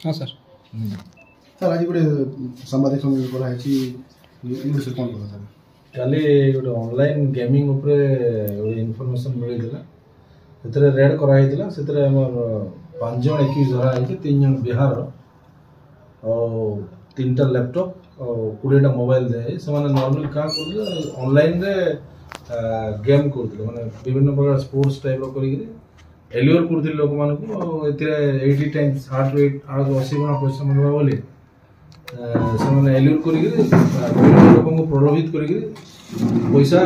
हाँ sir sir आज गोटे संवाद कराई कौन कह सर काली गोटे ऑनलाइन गेमिंग उपरे गोटे इनफॉरमेशन मिलता से रेड कराई से 5 जन एक्यूज धरा 3 जन बिहार और 3टा लैपटॉप और 20टा मोबाइल दे से नॉर्मल क्या कर ऑनलाइन रे गेम करते माने विभिन्न प्रकार स्पोर्ट्स टाइप कर एल्योर करते लोक मान को 80 टाइम्स हार्ट रेट 80 गुणा पैसा मिलवा बोली से एल्योर कर लोक को प्रलोभित कर पैसा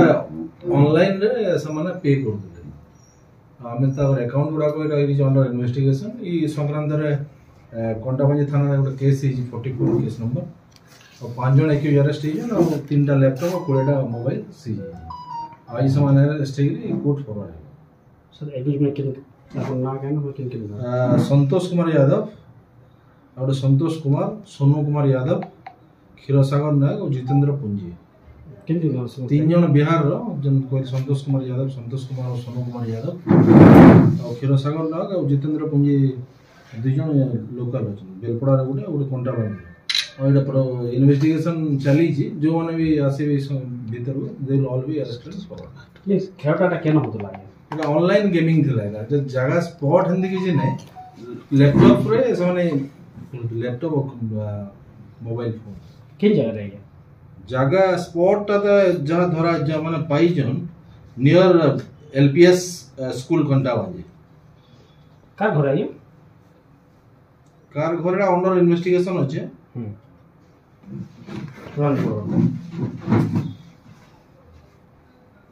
ऑनलाइन रे से पे करते आम अकाउंट गुड़ाक अंडर इन्वेस्टिगेशन ये संक्रांत कंटाबांजी थाना गोटे केस 44 केस नंबर और 5 जन एक्यूज अरेस्ट हो 3टा लैपटॉप और 20टा मोबाइल सीज आज से arrest court forward sir accused में किन संतोष कुमार यादव और संतोष कुमार सोनू कुमार यादव क्षीरसागर नायक और जितेंद्र पुंजी 3 जन बिहार कोई संतोष कुमार यादव संतोष कुमार और सोनू कुमार यादव और क्षीरसागर नायक और जितेंद्र पुंजी 2 जन लोकल अच्छे बेलपड़ा गोटे गोटे कंटाबांजी और ये इन्वेस्टिगेशन चली जो मैंने भी आसवे भीतर they will all be arrested for ये खेलटा केन होतला ये ऑनलाइन गेमिंग थिला जो जगह स्पॉट हंदी कि नै लैपटॉप रे से लैपटॉप मोबाइल फोन किन जगह रह गया जगह स्पॉट जहाँ धरा जहाँ माने पाई जन नियर एलपीएस स्कूल कंटाबांजी का घर है कार घर अंडर इन्वेस्टिगेशन अच्छे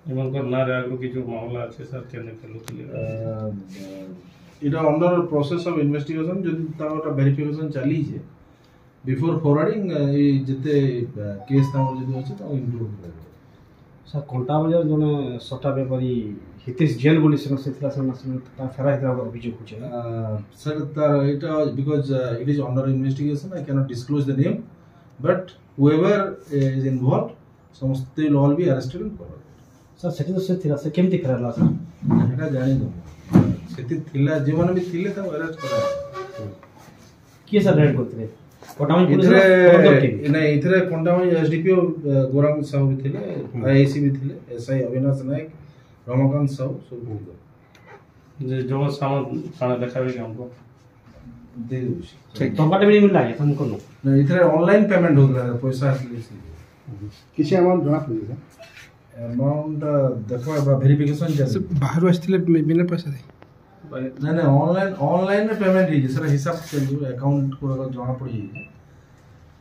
मामला अच्छे सर इटा अंडर प्रोसेस ऑफ इन्वेस्टिगेशन जदि ताटा वेरिफिकेशन चली जे बिफोर फॉरवर्डिंग जिते केस तामर जदि अछि ता इंक्लूड कर सर कोंटा बजार जने सटा बेपारी हितेश जेल बोली से थिला से फेरा हितरा अभियोग होचे सर तार इटा because it is under investigation I can not disclose the name but whoever is involved समस्त will all be arrested and forward sir Sethi तो से थिला से केमती फेराला सर हेटा जानि दो सेठी थिला जे माने भी थिले ता अरेस्ट करा के सर रेड करते कोटामन पुलिस नहीं इथरे कोटामन एसडीपीओ गोरंग साहू भी थिले आईआईसी भी थिले एसआई अविनाश नायक रमाकांत साहू सब थिले जो सामान खाना देखावे हमको दे दो ठीक तो बाटे भी मिल रहा है हमको नहीं इथरे ऑनलाइन पेमेंट होत रहा पैसा असली किसी अमाउंट जना पड़ी सर अमाउंट देखो बड़ा वेरिफिकेशन जैसे बाहर आस्थिले बिना पैसा दे नहीं ऑनलाइन में पेमेंट ही सर हिसाब चल अकाउंट को जमा पड़ी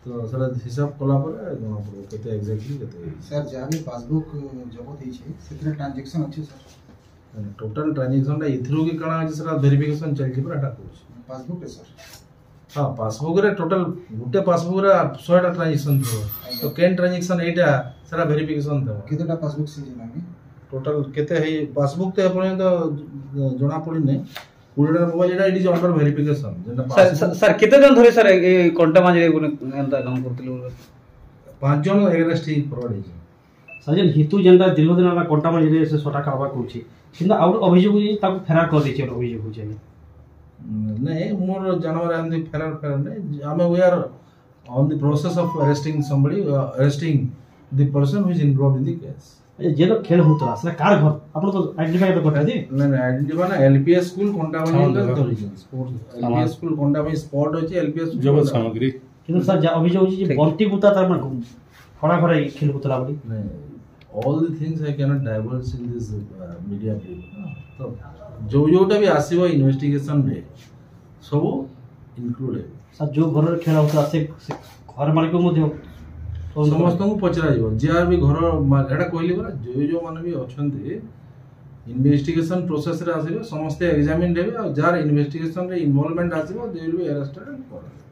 तो सर हिसाब कला पर जमा पड़ो केते एग्जैक्टली केते सर जहाँ भी पासबुक जगत है से ट्रांजेक्शन अच्छे सर टोटल ट्रांजेक्शन इथरू की कणा अछि सर वेरिफिकेशन चल छी पर पासबुक है सर हाँ पासबुक रे टोटल गुटे पासबुक रे 100टा ट्रांजेक्शन तो केन ट्रांजेक्शन एटा सारा वेरिफिकेशन था केतेटा पासबुक से जनामी टोटल केते है पासबुक ते अपन तो जणा पड़ी नै 20टा मोबाइल एटा इट इज अंडर वेरिफिकेशन जेटा सर केते जन धरे सर ए कोंटा माजे एंता काम करतिलो 5 जन अरेस्ट ही फॉरवर्ड है सजन हितु जेंटा दिनो दिन कोंटा माजे से 100 टाका करछि किंतु और अभियोग ताको फेरा कर दै छै अभियोग हो छै नहीं मोर जानवर हम फेरार नहीं आमे we are on the process of arresting somebody arresting the person who is involved in the case जे तो खेल होतला से कार घर अपन तो आइडेंटिफाई तो करता दी नहीं आइडेंटिफाई ना एलपीएस स्कूल कोंटाबांजी का origin sports LPS school Kantabanji spot होची एलपीएस जगत सामग्री किंतु सर जा अभियोग होची जे बंटी गुता तार मन खड़ा खड़ा खेल होतला बोली नहीं all the things I can not diverse in this media तो जो जोटा भी आसीबो इन्वेस्टिगेशन रे सब इंक्लूड है सर जो घर खेला होता से घर मालिक मध्य समस्त को पचरा जीव जार भी घर एटा कहली बरा जो माने भी अछंती इन्वेस्टिगेशन प्रोसेस रे आसीबे समस्त एग्जामिन हेबे और जार इन्वेस्टिगेशन रे इन्वॉल्वमेंट आसीबो they will be arrested and forward